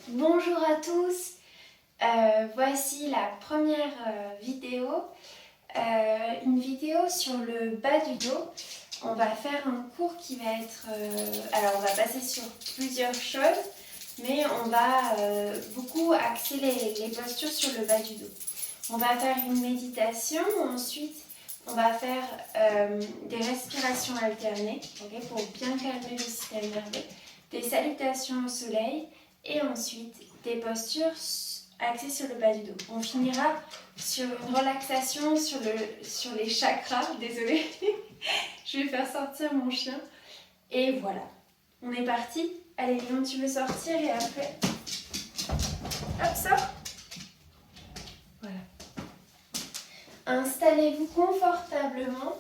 Bonjour à tous, voici la première vidéo, une vidéo sur le bas du dos. On va faire un cours qui va être, alors on va passer sur plusieurs choses, mais on va beaucoup axer les postures sur le bas du dos. On va faire une méditation, ensuite on va faire des respirations alternées, okay, pour bien calmer le système nerveux, des salutations au soleil, et ensuite des postures axées sur le bas du dos. On finira sur une relaxation sur les chakras. Désolée, je vais faire sortir mon chien. Et voilà, on est parti. Allez Léon, tu veux sortir et après... Hop, sors. Voilà. Installez-vous confortablement.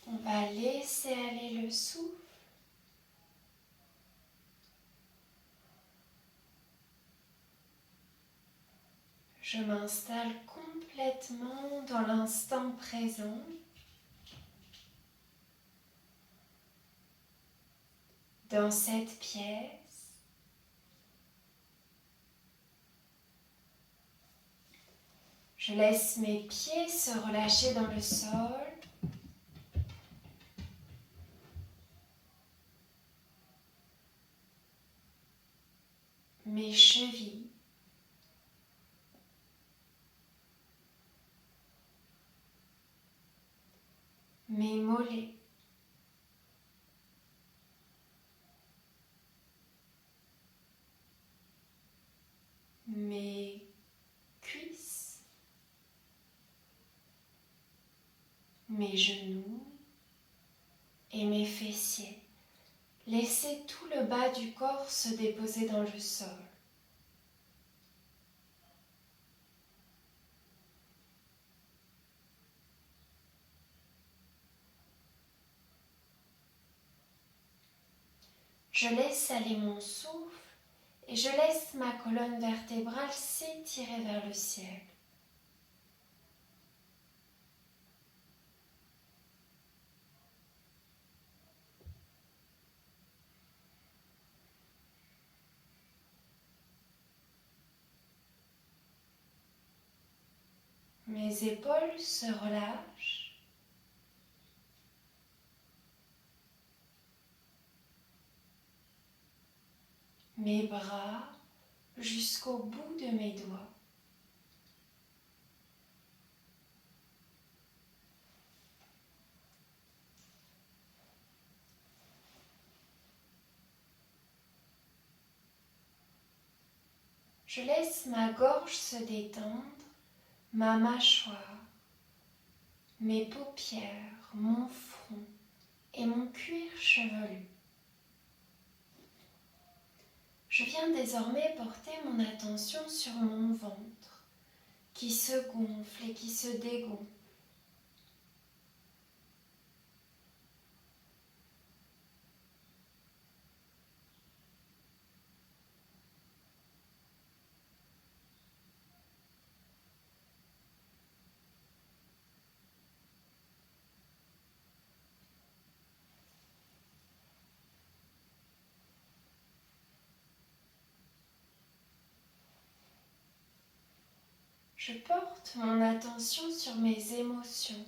On va laisser aller le souffle. Je m'installe complètement dans l'instant présent. Dans cette pièce. Je laisse mes pieds se relâcher dans le sol. Mes chevilles. Mes mollets. Mes cuisses. Mes genoux et mes fessiers. Laissez tout le bas du corps se déposer dans le sol. Je laisse aller mon souffle et je laisse ma colonne vertébrale s'étirer vers le ciel. Mes épaules se relâchent. Mes bras jusqu'au bout de mes doigts. Je laisse ma gorge se détendre, ma mâchoire, mes paupières, mon front et mon cuir chevelu. Je viens désormais porter mon attention sur mon ventre, qui se gonfle et qui se dégonfle. Je porte mon attention sur mes émotions,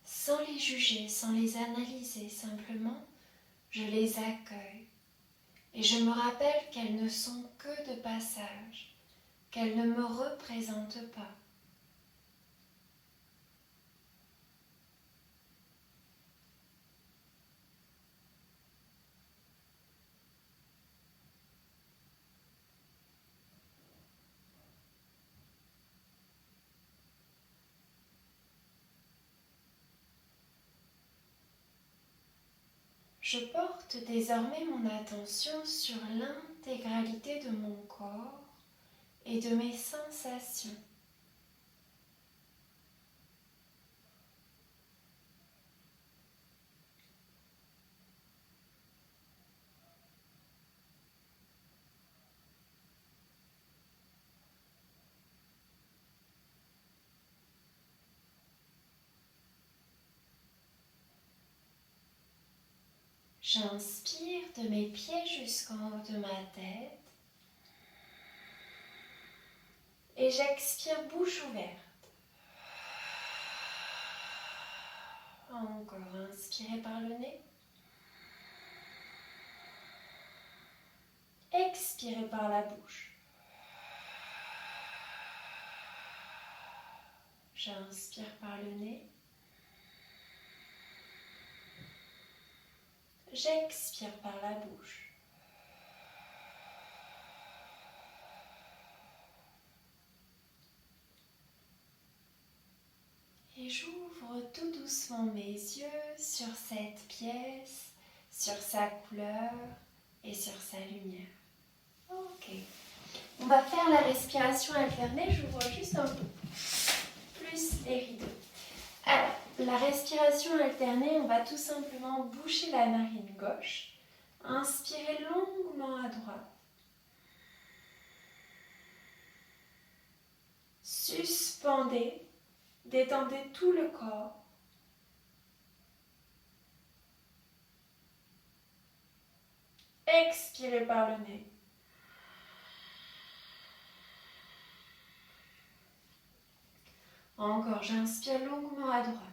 sans les juger, sans les analyser, simplement je les accueille et je me rappelle qu'elles ne sont que de passage, qu'elles ne me représentent pas. Je porte désormais mon attention sur l'intégralité de mon corps et de mes sensations. J'inspire de mes pieds jusqu'en haut de ma tête. Et j'expire bouche ouverte. Encore, inspirez par le nez. Expirez par la bouche. J'inspire par le nez. J'expire par la bouche. Et j'ouvre tout doucement mes yeux sur cette pièce, sur sa couleur et sur sa lumière. Ok. On va faire la respiration alternée. J'ouvre juste un peu plus les rideaux. Alors, la respiration alternée, on va tout simplement boucher la narine gauche. Inspirez longuement à droite. Suspendez. Détendez tout le corps. Expirez par le nez. Encore, j'inspire longuement à droite.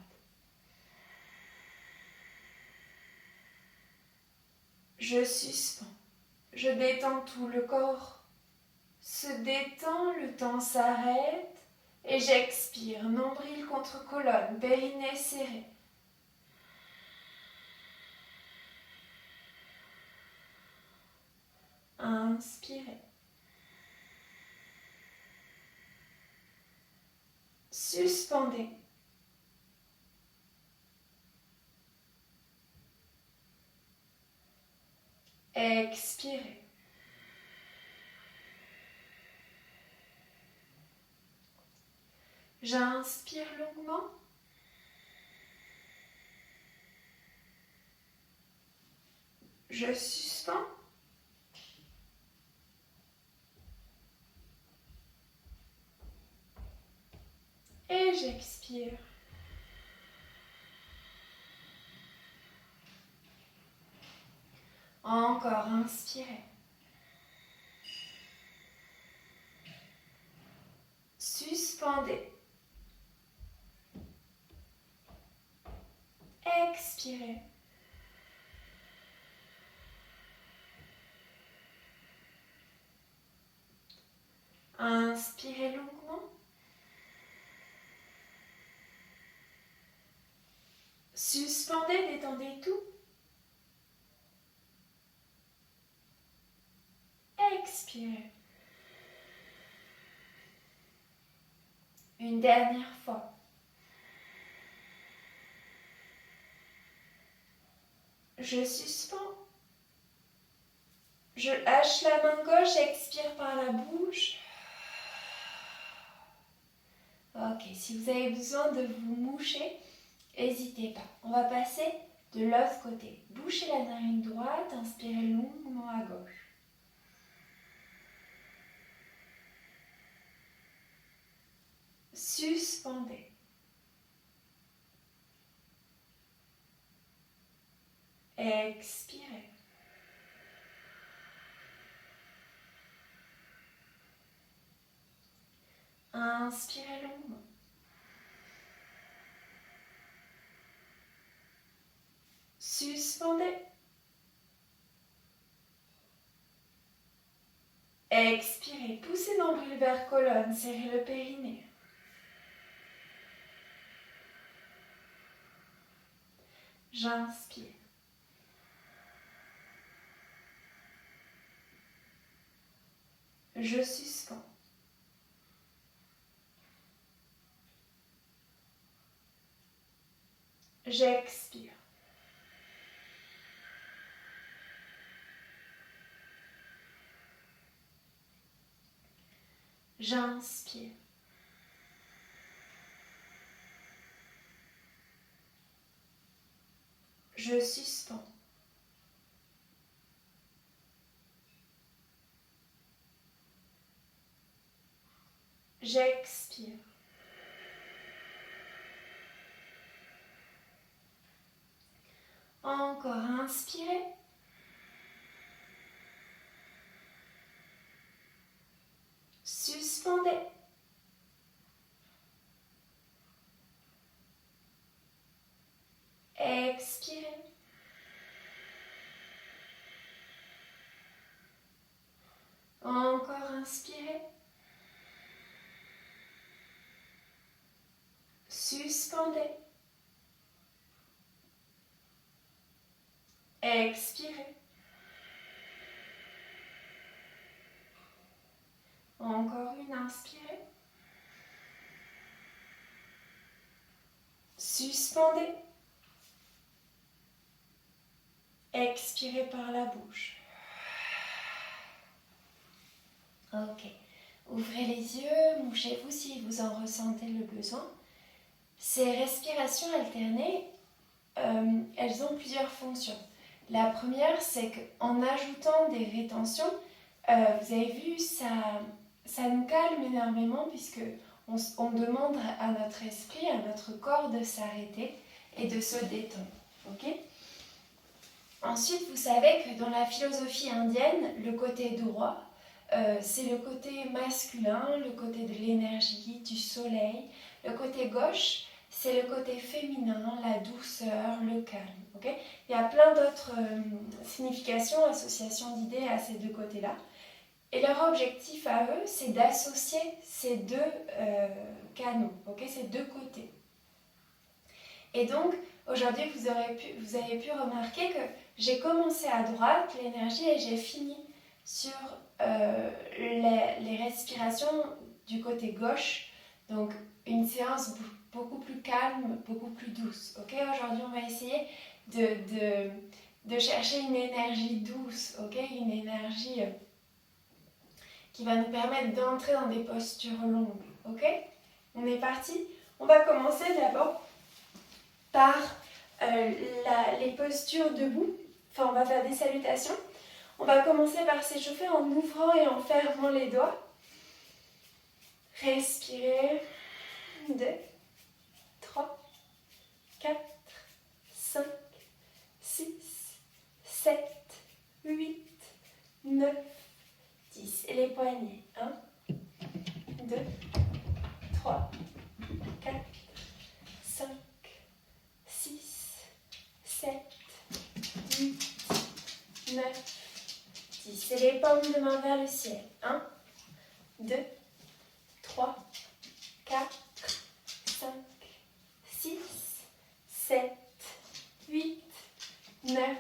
Je suspends. Je détends tout le corps. Se détend, le temps s'arrête. Et j'expire, nombril contre colonne, périnée serré. Inspirez. Suspendez. Expirez. J'inspire longuement. Je suspends. Et j'expire. Encore, inspirez. Suspendez. Expirez. Inspirez longuement. Suspendez, détendez tout. Expirez. Une dernière fois. Je suspends. Je lâche la main gauche, expire par la bouche. Ok, si vous avez besoin de vous moucher, n'hésitez pas. On va passer de l'autre côté. Bouchez la narine droite, inspirez longuement à gauche. Suspendez. Expirez. Inspirez longuement. Suspendez. Expirez. Poussez nombril vers colonne. Serrez le périnée. J'inspire. Je suspends. J'expire. J'inspire. Je suspends. J'expire. Encore, inspirez. Suspendez. Expirez. Encore, inspirez. Suspendez. Expirez. Encore une, inspirez. Suspendez. Expirez par la bouche. Ok. Ouvrez les yeux, mouchez-vous si vous en ressentez le besoin. Ces respirations alternées, elles ont plusieurs fonctions. La première, c'est qu'en ajoutant des rétentions, vous avez vu, ça nous calme énormément puisque on demande à notre esprit, à notre corps de s'arrêter et de se détendre. Ok ? Ensuite, vous savez que dans la philosophie indienne, le côté droit, c'est le côté masculin, le côté de l'énergie, du soleil. Le côté gauche, c'est le côté féminin, la douceur, le calme. Okay ? Il y a plein d'autres significations, associations d'idées à ces deux côtés-là. Et leur objectif à eux, c'est d'associer ces deux canaux, okay ? Ces deux côtés. Et donc, aujourd'hui, vous avez pu remarquer que j'ai commencé à droite, l'énergie, et j'ai fini sur les respirations du côté gauche. Donc, une séance beaucoup plus calme, beaucoup plus douce. Okay ? Aujourd'hui, on va essayer de chercher une énergie douce, okay ? Une énergie qui va nous permettre d'entrer dans des postures longues. Okay ? On est parti ? On va commencer d'abord par les postures debout. Enfin, on va faire des salutations. On va commencer par s'échauffer en ouvrant et en fermant les doigts. Respirez. 2, 3, 4, 5, 6, 7, 8, 9, 10. Et les poignets. 1, 2, 3, 4, 5, 6, 7, 8, 9, 10. Et les paumes de main vers le ciel. 1, 2, 3, 4, 5, 6, 7, 8, 9,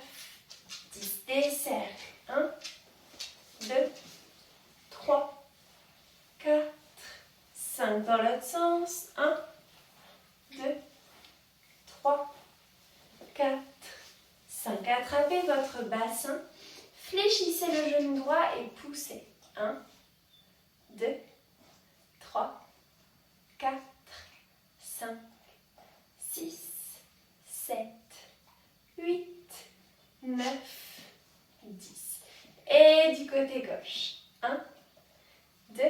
10. Des cercles. 1, 2, 3, 4, 5. Dans l'autre sens. 1, 2, 3, 4, 5. Attrapez votre bassin. Fléchissez le genou droit et poussez. 1, 2, 3, 4, 5, 6, 7, 8, 9, 10. Et du côté gauche. 1, 2,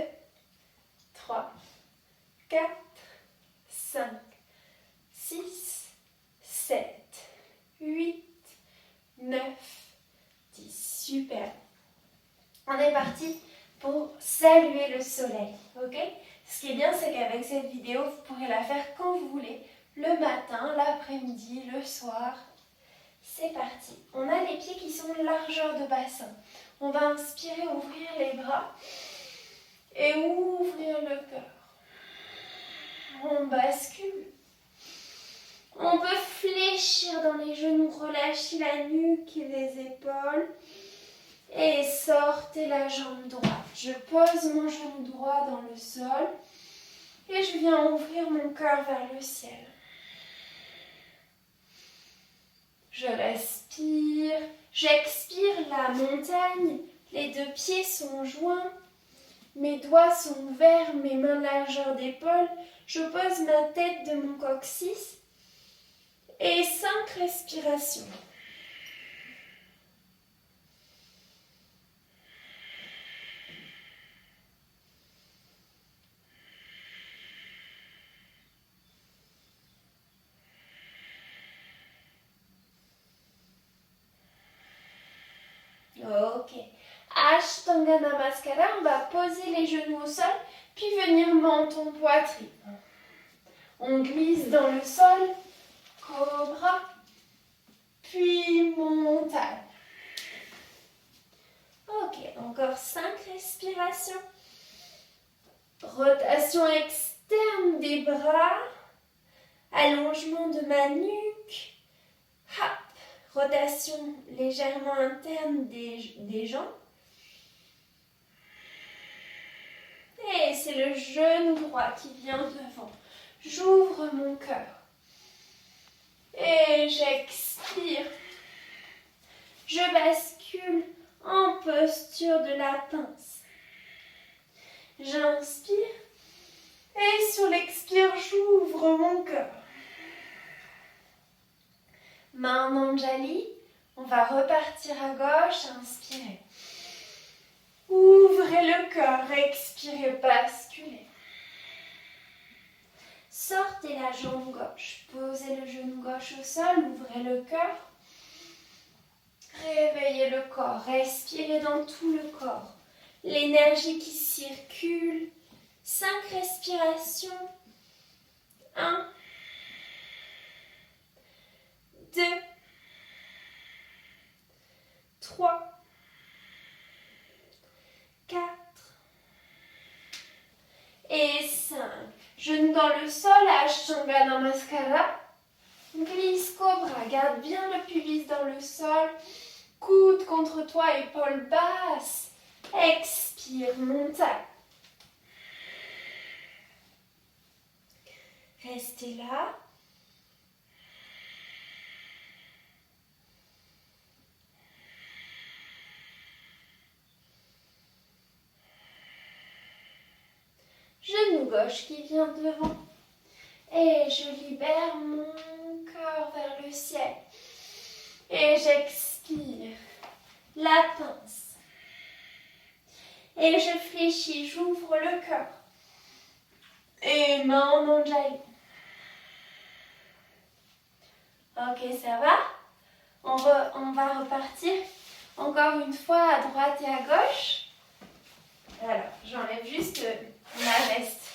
3, 4, 5, 6, 7, 8, 9, 10. Super. On est parti pour saluer le soleil. Ok ? Ce qui est bien, c'est qu'avec cette vidéo, vous pourrez la faire quand vous voulez. Le matin, l'après-midi, le soir. C'est parti. On a les pieds qui sont largeur de bassin. On va inspirer, ouvrir les bras et ouvrir le cœur. On bascule. On peut fléchir dans les genoux, relâcher la nuque et les épaules. Et sortez la jambe droite. Je pose mon genou droit dans le sol et je viens ouvrir mon cœur vers le ciel. Je respire, j'expire la montagne, les deux pieds sont joints, mes doigts sont vers mes mains largeur d'épaule, je pose ma tête de mon coccyx et 5 respirations. Ashtanga Namaskara, on va poser les genoux au sol, puis venir menton poitrine. On glisse dans le sol, cobra, puis montagne. Ok, encore 5 respirations. Rotation externe des bras, allongement de ma nuque. Hop. Rotation légèrement interne des jambes. Et c'est le genou droit qui vient devant. J'ouvre mon cœur. Et j'expire. Je bascule en posture de la pince. J'inspire. Et sur l'expire, j'ouvre mon cœur. Main en Anjali. On va repartir à gauche. Inspirez. Ouvrez le cœur. Expirez. Basculez. Sortez la jambe gauche. Posez le genou gauche au sol. Ouvrez le cœur. Réveillez le corps. Respirez dans tout le corps. L'énergie qui circule. 5 respirations. 1, 2, 3, 4 et 5. Genoux dans le sol, Ashtanga Namaskara. Glisse cobra, garde bien le pubis dans le sol. Coude contre toi, épaules basses. Expire, montagne. Restez là. Genou gauche qui vient devant. Et je libère mon cœur vers le ciel. Et j'expire. La pince. Et je fléchis, j'ouvre le cœur. Et main en Anjali. Ok, ça va? On va repartir encore une fois à droite et à gauche. Alors, j'enlève juste ma veste.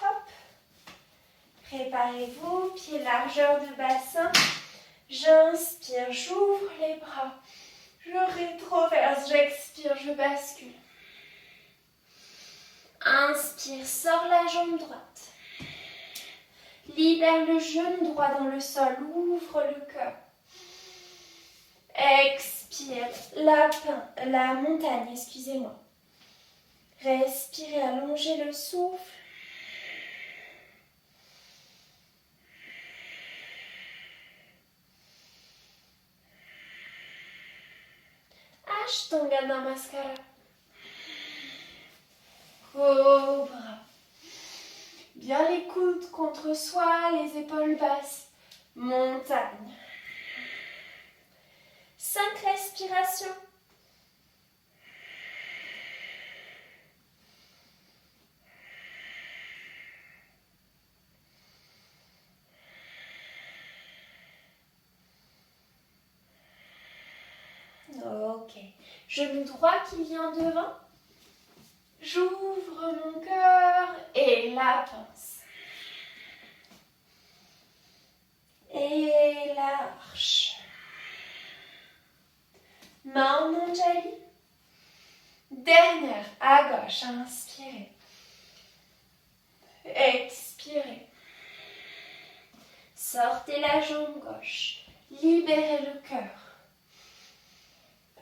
Hop. Préparez-vous, pied largeur de bassin. J'inspire, j'ouvre les bras. Je rétroverse, j'expire, je bascule. Inspire, sors la jambe droite. Libère le genou droit dans le sol, ouvre le cœur. Expire, la montagne, excusez-moi. Respirez, allongez le souffle. Ashtanga Namaskara. Cobra. Bien les coudes contre soi, les épaules basses. Montagne. 5 respirations. Ok. Genou droit qui vient devant. J'ouvre mon cœur et la pince. Et l'arche. Main en Anjali. Dernière à gauche. Inspirez. Expirez. Sortez la jambe gauche. Libérez le cœur.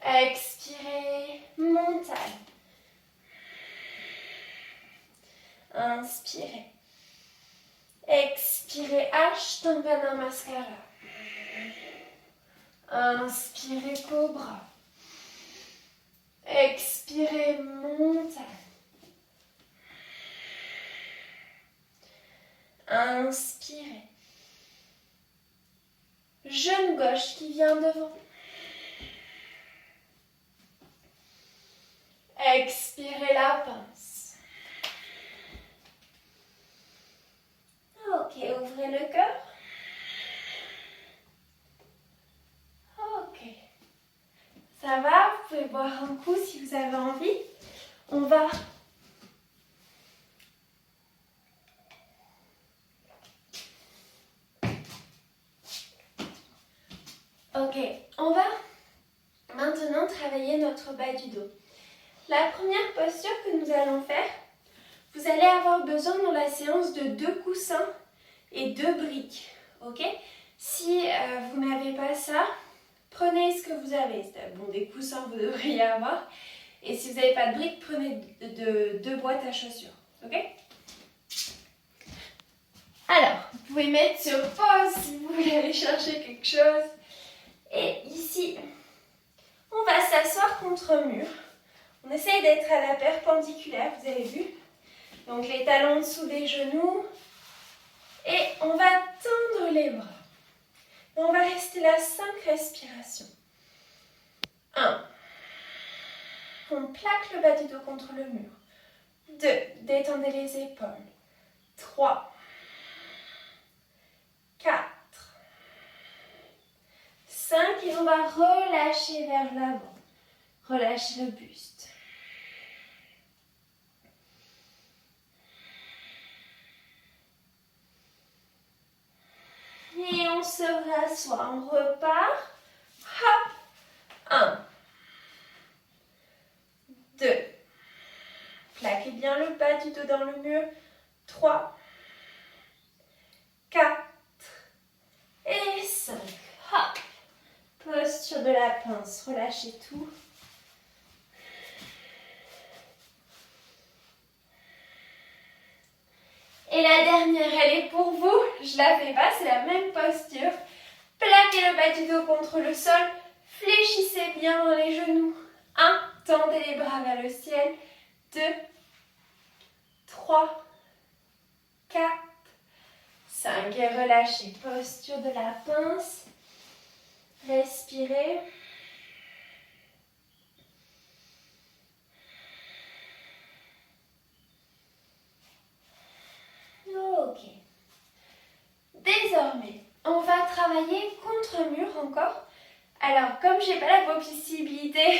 Expirez. Montagne. Inspirez. Expirez, Ashtanga Namaskara. Inspirez, Cobra. Expirez, montagne. Inspirez. Genou gauche qui vient devant. Expirez la pince. Ok, ouvrez le cœur. Ok. Ça va? Vous pouvez boire un coup Ok, on va maintenant travailler notre bas du dos. La première posture que nous allons faire, vous allez avoir besoin dans la séance de 2 coussins et 2 briques. Ok? Si vous n'avez pas ça, prenez ce que vous avez. Bon, des coussins, vous devriez avoir. Et si vous n'avez pas de briques, prenez 2 boîtes à chaussures. Ok? Alors, vous pouvez mettre sur pause si vous voulez aller chercher quelque chose. Et ici, on va s'asseoir contre un mur. On essaye d'être à la perpendiculaire, vous avez vu. Donc les talons en dessous des genoux. Et on va tendre les bras. Et on va rester là 5 respirations. 1. On plaque le bas du dos contre le mur. 2. Détendez les épaules. 3. 4. 5. Et on va relâcher vers l'avant. Relâchez le buste. Et on se rassoit, on repart. Hop. 1. 2. Plaquez bien le bas du dos dans le mur. 3. 4. Et 5. Hop. Posture de la pince, relâchez tout. Et la dernière, elle est pour vous. Je la fais pas, c'est la même posture. Plaquez le bas du dos contre le sol. Fléchissez bien dans les genoux. 1. Tendez les bras vers le ciel. 2. 3. 4. 5. Et relâchez. Posture de la pince. Respirez. Ok. Désormais, on va travailler contre un mur encore. Alors, comme j'ai pas la possibilité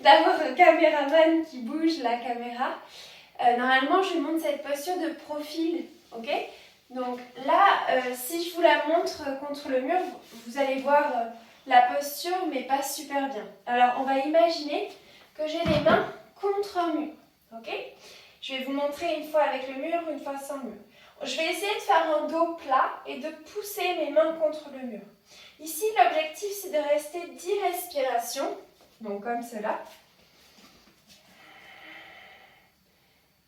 d'avoir un caméraman qui bouge la caméra, normalement je montre cette posture de profil, ok? Donc là, si je vous la montre contre le mur, vous allez voir la posture, mais pas super bien. Alors, on va imaginer que j'ai les mains contre un mur, ok? Je vais vous montrer une fois avec le mur, une fois sans mur. Je vais essayer de faire un dos plat et de pousser mes mains contre le mur. Ici, l'objectif, c'est de rester 10 respirations, donc comme cela.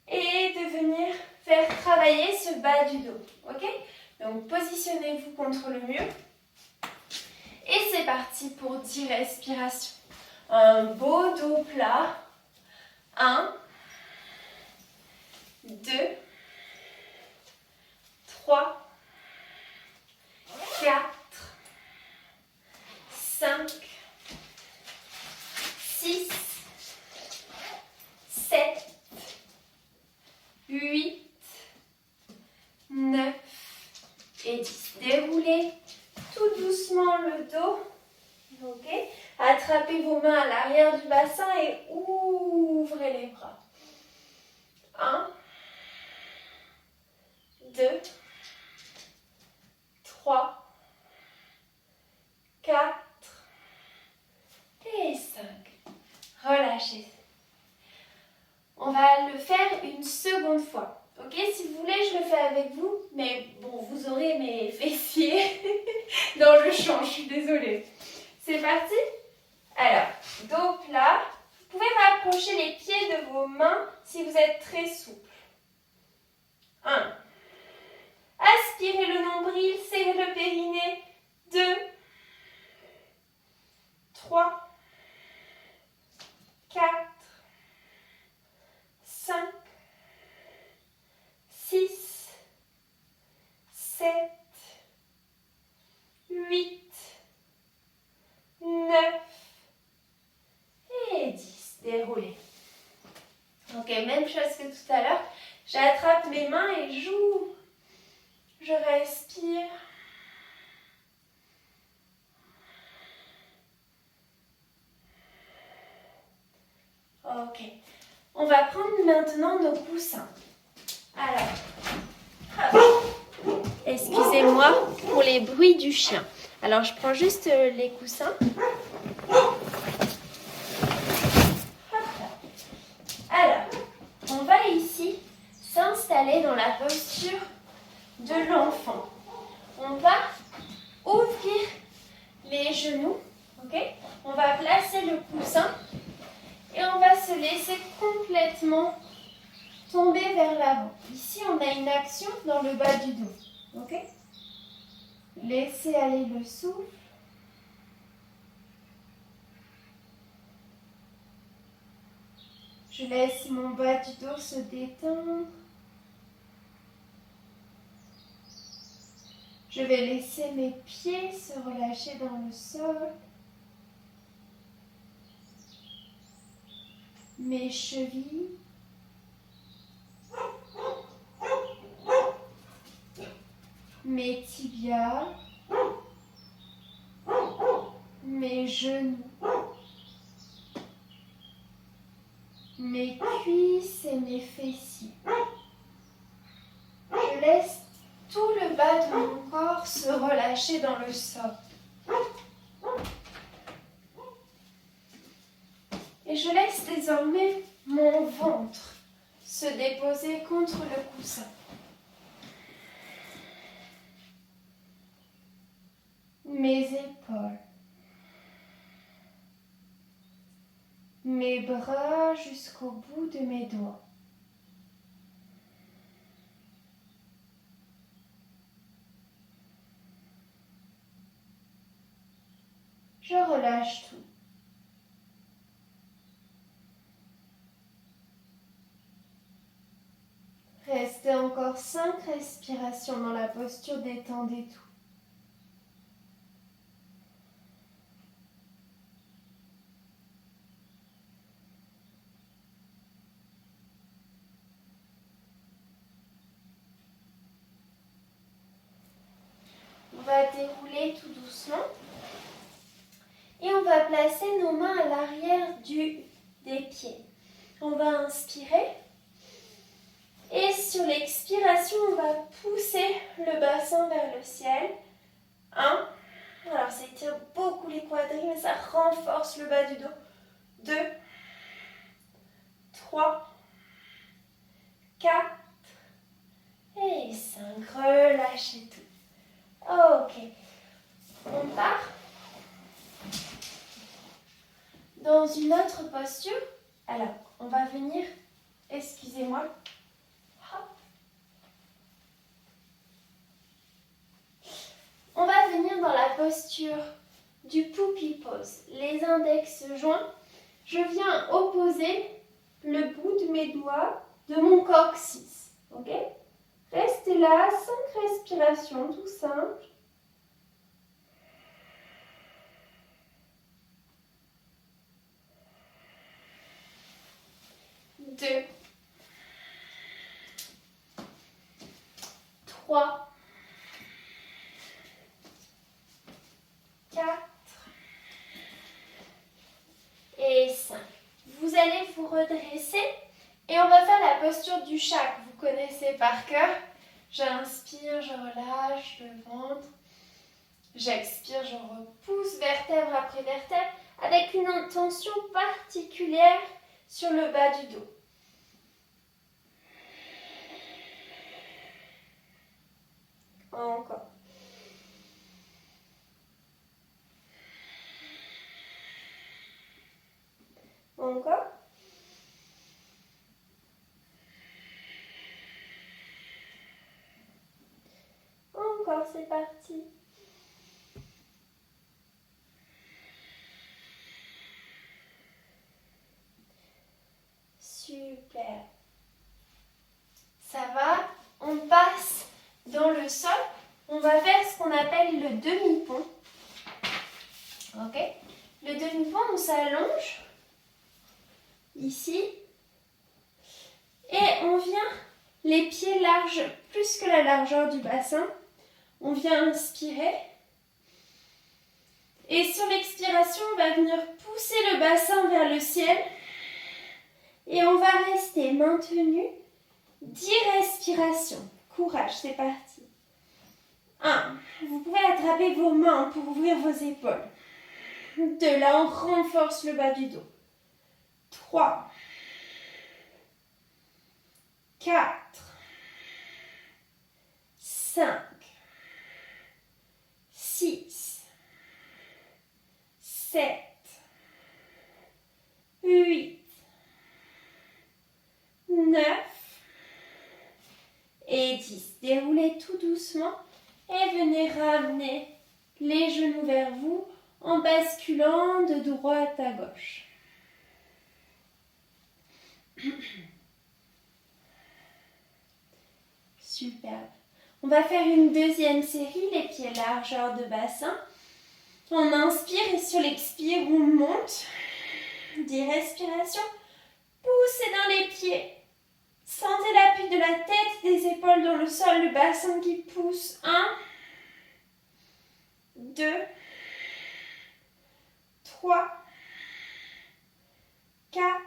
Et de venir faire travailler ce bas du dos, ok? Donc, positionnez-vous contre le mur. Et c'est parti pour 10 respirations. Un beau dos plat. 1, 2, 3, 4, 5, 6, 7, 8, 9 et 10. Déroulez tout doucement le dos. Ok. Attrapez vos mains à l'arrière du bassin et ouvrez les bras. 1, 2, 3, 4 et 5. Relâchez. On va le faire une seconde fois. Ok, si vous voulez, je le fais avec vous, mais bon, vous aurez mes fessiers dans le champ, je suis désolée. C'est parti? Alors, dos plat. Vous pouvez rapprocher les pieds de vos mains si vous êtes très souple. 1. Aspirez le nombril, serrez le périnée. 2, 3, 4, 5, 6, 7, 8, 9 et 10. Déroulez. Ok, même chose que tout à l'heure. J'attrape mes mains et j'ouvre. Je respire. Ok. On va prendre maintenant nos coussins. Alors, excusez-moi pour les bruits du chien. Alors, je prends juste les coussins. Alors, on va ici s'installer dans la posture de l'enfant. On va ouvrir les genoux, ok? On va placer le coussin et on va se laisser complètement tomber vers l'avant. Ici, on a une action dans le bas du dos, ok? Laissez aller le souffle. Je laisse mon bas du dos se détendre. Je vais laisser mes pieds se relâcher dans le sol. Mes chevilles. Mes tibias. Mes genoux. Mes cuisses et mes fessiers. Je laisse tout le bas de mon corps se relâcher dans le sol. Et je laisse désormais mon ventre se déposer contre le coussin. Mes épaules. Mes bras jusqu'au bout de mes doigts. Je relâche tout. Restez encore 5 respirations dans la posture, détendez tout. On va dérouler tout doucement et on va placer nos mains à l'arrière des pieds. On va inspirer et sur l'expiration, on va pousser le bassin vers le ciel. 1. Alors ça étire beaucoup les quadrilles, mais ça renforce le bas du dos. 2, 3, 4 et 5. Relâchez tout. Ok, on part dans une autre posture. Alors, on va venir, excusez-moi, hop. On va venir dans la posture du puppy pose. Les index joints, je viens opposer le bout de mes doigts de mon coccyx, ok? Restez là, 5 respirations, tout simple. 2, 3, 4 et 5. Vous allez vous redresser et on va faire la posture du chat que vous connaissez par cœur. J'inspire, je relâche le ventre. J'expire, je repousse vertèbre après vertèbre avec une tension particulière sur le bas du dos. Encore. Encore. Encore, c'est parti. Super. Ça va, on passe dans le sol. On va faire ce qu'on appelle le demi-pont. Ok? Le demi-pont, on s'allonge ici et on vient les pieds larges, plus que la largeur du bassin. On vient inspirer et sur l'expiration, on va venir pousser le bassin vers le ciel et on va rester maintenu 10 respirations. Courage, c'est parti. 1. Vous pouvez attraper vos mains pour ouvrir vos épaules. 2. Là, on renforce le bas du dos. 3. 4. 5. 6. 7. 8. 9. Et 10. Déroulez tout doucement et venez ramener les genoux vers vous en basculant de droite à gauche. Superbe. On va faire une deuxième série, les pieds largeur de bassin. On inspire et sur l'expire, on monte. 10 respirations. Poussez dans les pieds. Sentez l'appui de la tête, des épaules dans le sol, le bassin qui pousse. 1, 2, 3, 4,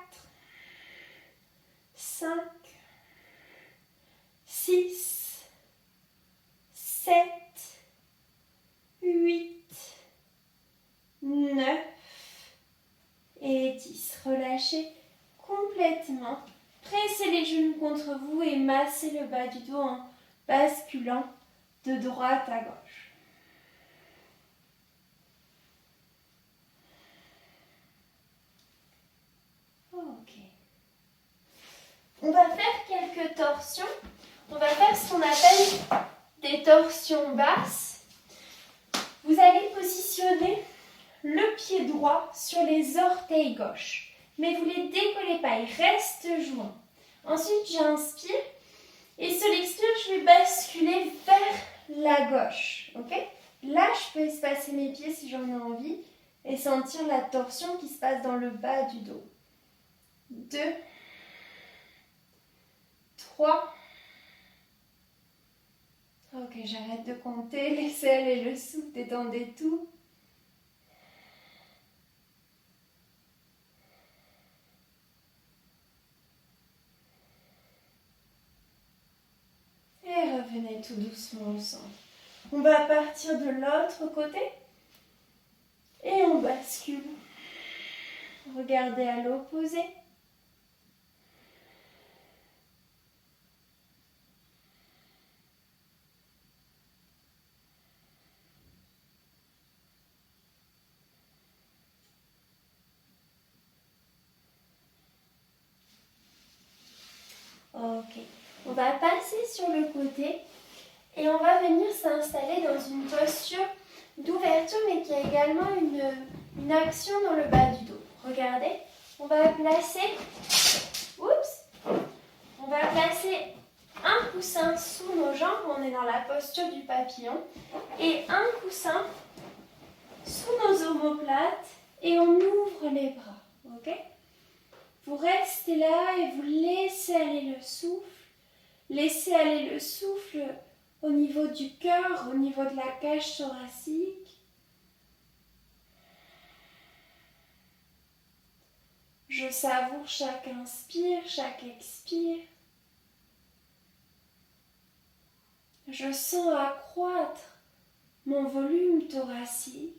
5, 6, 7, 8, 9 et 10. Relâchez complètement. Pressez les genoux contre vous et massez le bas du dos en basculant de droite à gauche. Ok. On va faire quelques torsions. On va faire ce qu'on appelle des torsions basses. Vous allez positionner le pied droit sur les orteils gauche. Mais vous ne les décollez pas, ils restent joints. Ensuite, j'inspire et sur l'expire, je vais basculer vers la gauche. Ok? Là, je peux espacer mes pieds si j'en ai envie et sentir la torsion qui se passe dans le bas du dos. 2, 3. Ok, j'arrête de compter. Laissez aller le souffle, détendez tout. Et revenez tout doucement au centre. On va partir de l'autre côté et on bascule. Regardez à l'opposé. Ok, on va passer sur le côté et on va venir s'installer dans une posture d'ouverture mais qui a également une action dans le bas du dos. Regardez, on va placer, on va placer un coussin sous nos jambes, on est dans la posture du papillon, et un coussin sous nos omoplates et on ouvre les bras, ok? Vous restez là et vous laissez aller le souffle. Laissez aller le souffle au niveau du cœur, au niveau de la cage thoracique. Je savoure chaque inspire, chaque expire. Je sens accroître mon volume thoracique.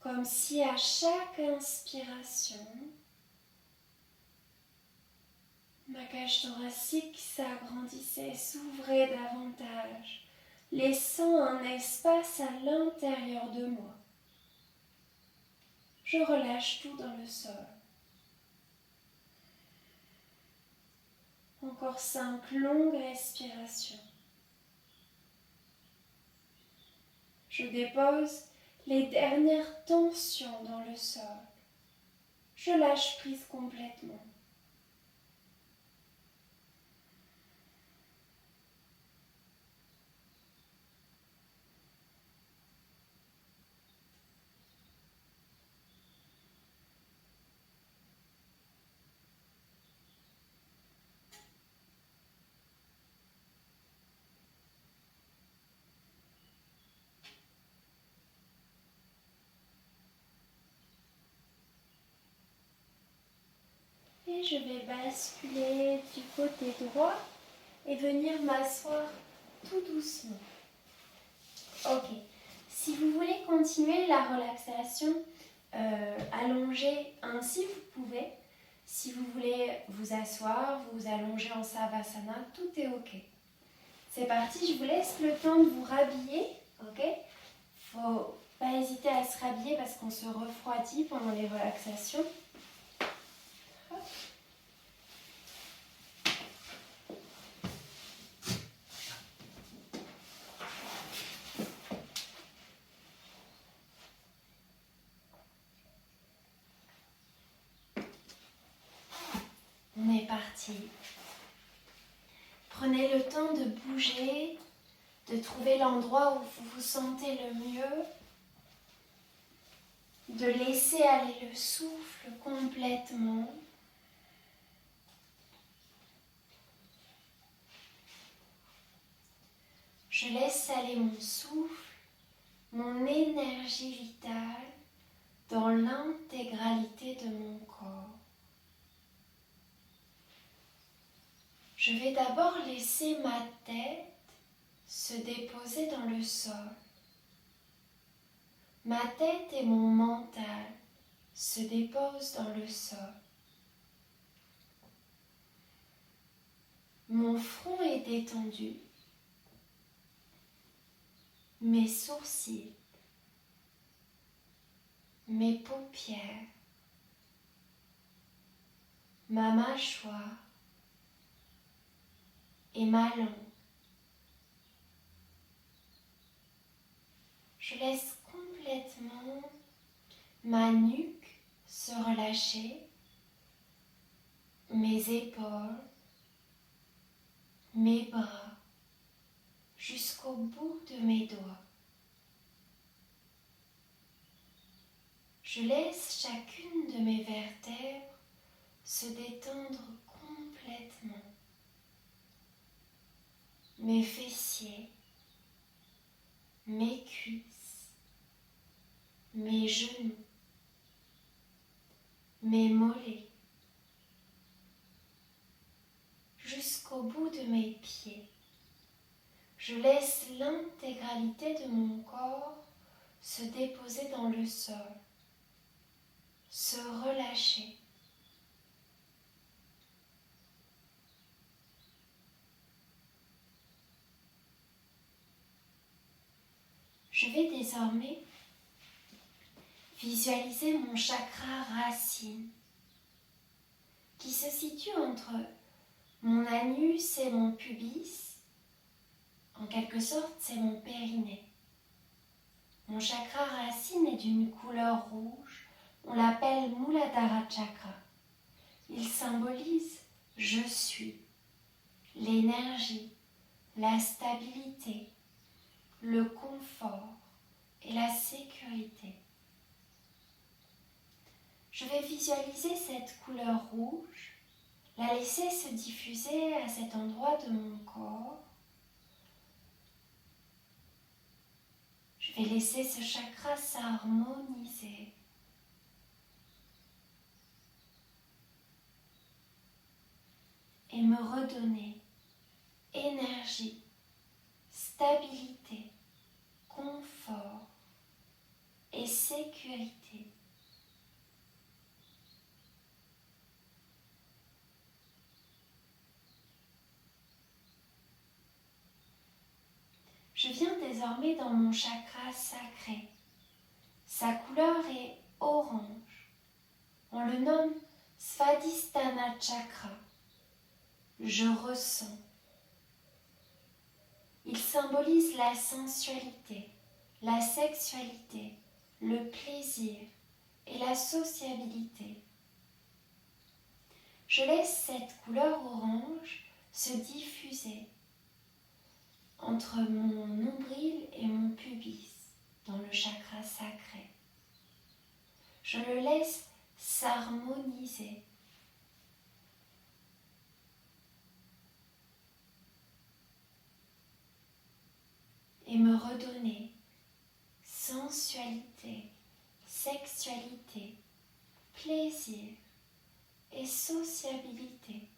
Comme si à chaque inspiration, ma cage thoracique s'agrandissait, s'ouvrait davantage, laissant un espace à l'intérieur de moi. Je relâche tout dans le sol. Encore 5 longues respirations. Je dépose les dernières tensions dans le sol. Je lâche prise complètement. Et je vais basculer du côté droit et venir m'asseoir tout doucement. Ok. Si vous voulez continuer la relaxation allongée ainsi, vous pouvez. Si vous voulez vous asseoir, vous allonger en Savasana, tout est ok. C'est parti, je vous laisse le temps de vous rhabiller. Ok. Faut pas hésiter à se rhabiller parce qu'on se refroidit pendant les relaxations. On est parti. Prenez le temps de bouger, de trouver l'endroit où vous vous sentez le mieux, de laisser aller le souffle complètement. Je laisse aller mon souffle, mon énergie vitale dans l'intégralité de mon corps. Je vais d'abord laisser ma tête se déposer dans le sol. Ma tête et mon mental se déposent dans le sol. Mon front est détendu. Mes sourcils, mes paupières, ma mâchoire et ma langue. Je laisse complètement ma nuque se relâcher, mes épaules, mes bras, jusqu'au bout de mes doigts. Je laisse chacune de mes vertèbres se détendre complètement. Mes fessiers, mes cuisses, mes genoux, mes mollets, jusqu'au bout de mes pieds. Je laisse l'intégralité de mon corps se déposer dans le sol, se relâcher. Je vais désormais visualiser mon chakra racine qui se situe entre mon anus et mon pubis. En quelque sorte, c'est mon périnée. Mon chakra racine est d'une couleur rouge. On l'appelle Muladhara Chakra. Il symbolise « je suis », l'énergie, la stabilité, le confort et la sécurité. Je vais visualiser cette couleur rouge, la laisser se diffuser à cet endroit de mon corps. Je vais laisser ce chakra s'harmoniser. Et me redonner énergie, stabilité, confort et sécurité. Je viens désormais dans mon chakra sacré. Sa couleur est orange. On le nomme Svadhisthana Chakra. Je ressens. Il symbolise la sensualité, la sexualité, le plaisir et la sociabilité. Je laisse cette couleur orange se diffuser entre mon nombril et mon pubis dans le chakra sacré. Je le laisse s'harmoniser. Et me redonner sensualité, sexualité, plaisir et sociabilité.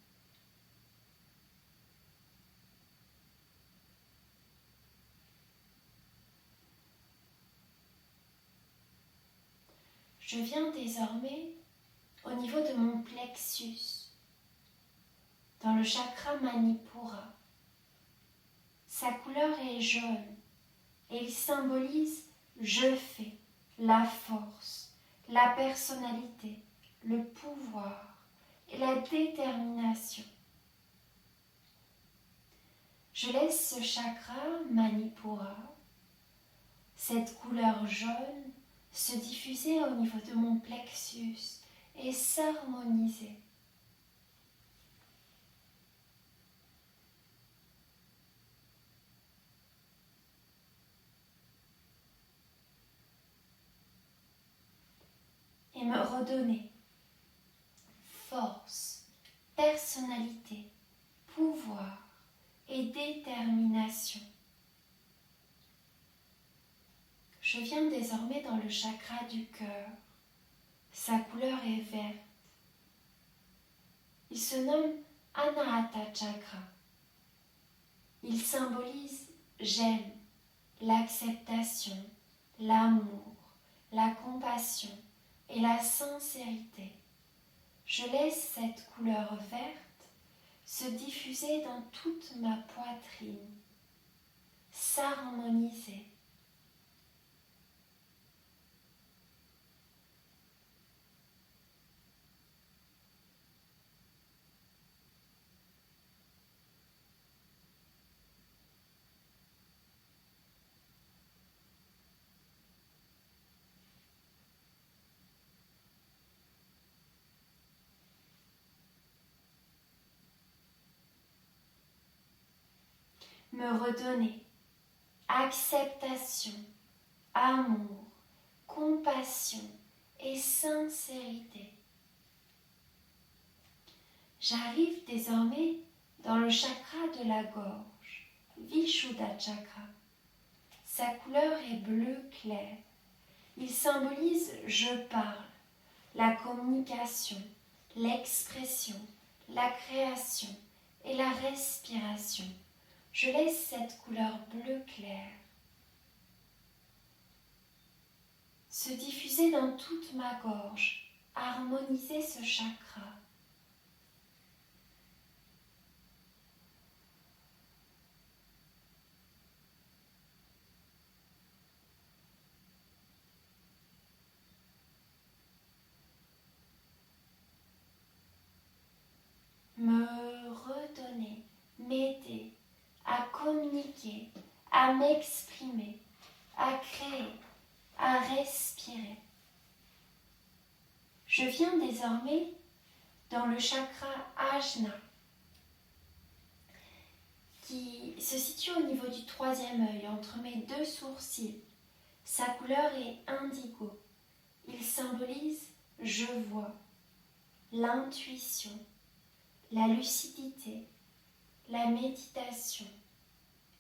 Je viens désormais au niveau de mon plexus, dans le chakra Manipura. Sa couleur est jaune et il symbolise je fais, la force, la personnalité, le pouvoir et la détermination. Je laisse ce chakra Manipura, cette couleur jaune, se diffuser au niveau de mon plexus et s'harmoniser. Et me redonner force, personnalité, pouvoir et détermination. Je viens désormais dans le chakra du cœur. Sa couleur est verte. Il se nomme Anahata Chakra. Il symbolise j'aime, l'acceptation, l'amour, la compassion et la sincérité. Je laisse cette couleur verte se diffuser dans toute ma poitrine, s'harmoniser. Me redonner acceptation, amour, compassion et sincérité. J'arrive désormais dans le chakra de la gorge, Vishuddha Chakra. Sa couleur est bleu clair. Il symbolise je parle, la communication, l'expression, la création et la respiration. Je laisse cette couleur bleu clair se diffuser dans toute ma gorge, harmoniser ce chakra. Me redonner, m'aider à communiquer, à m'exprimer, à créer, à respirer. Je viens désormais dans le chakra Ajna qui se situe au niveau du troisième œil, entre mes deux sourcils. Sa couleur est indigo. Il symbolise je vois, l'intuition, la lucidité, la méditation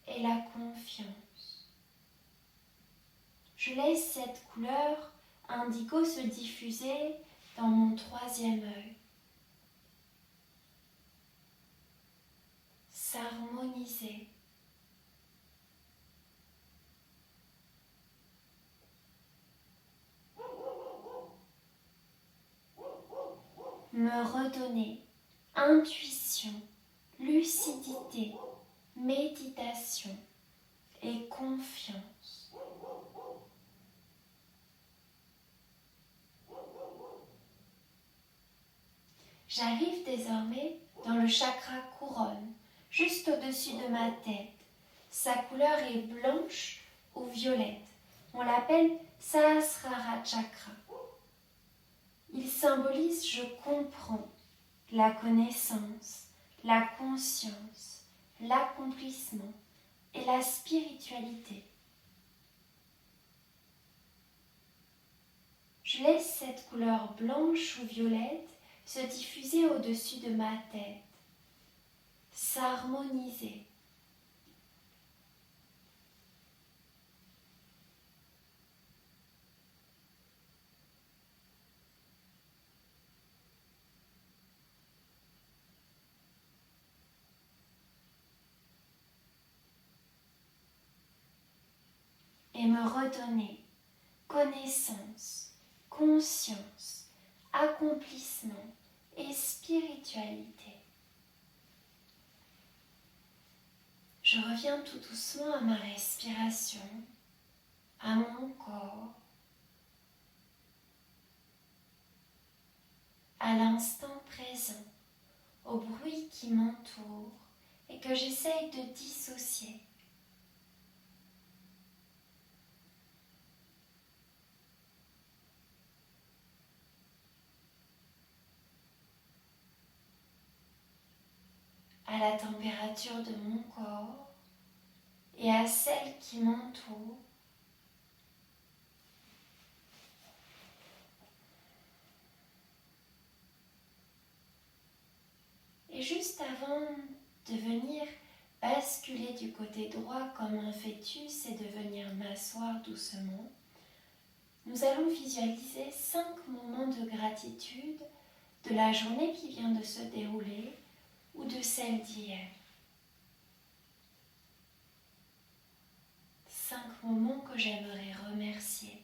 et la confiance. Je laisse cette couleur indigo se diffuser dans mon troisième œil, s'harmoniser. Me redonner intuition, lucidité, méditation et confiance. J'arrive désormais dans le chakra couronne, juste au-dessus de ma tête. Sa couleur est blanche ou violette. On l'appelle Sahasrara Chakra. Il symbolise je comprends, la connaissance, la conscience, l'accomplissement et la spiritualité. Je laisse cette couleur blanche ou violette se diffuser au-dessus de ma tête, s'harmoniser. Et me redonner connaissance, conscience, accomplissement et spiritualité. Je reviens tout doucement à ma respiration, à mon corps, à l'instant présent, au bruit qui m'entoure et que j'essaye de dissocier. À la température de mon corps et à celle qui m'entoure. Et juste avant de venir basculer du côté droit comme un fœtus et de venir m'asseoir doucement, nous allons visualiser 5 moments de gratitude de la journée qui vient de se dérouler ou de celle d'hier. 5 moments que j'aimerais remercier.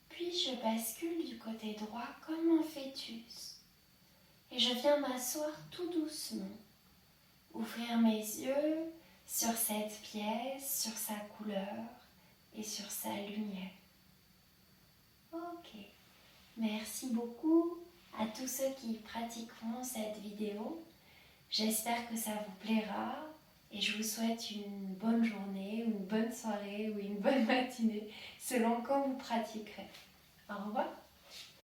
Puis je bascule du côté droit comme un fœtus et je viens m'asseoir tout doucement, ouvrir mes yeux sur cette pièce, sur sa couleur et sur sa lumière. Ok, merci beaucoup à tous ceux qui pratiqueront cette vidéo. J'espère que ça vous plaira et je vous souhaite une bonne journée, une bonne soirée ou une bonne matinée selon quand vous pratiquerez. Au revoir.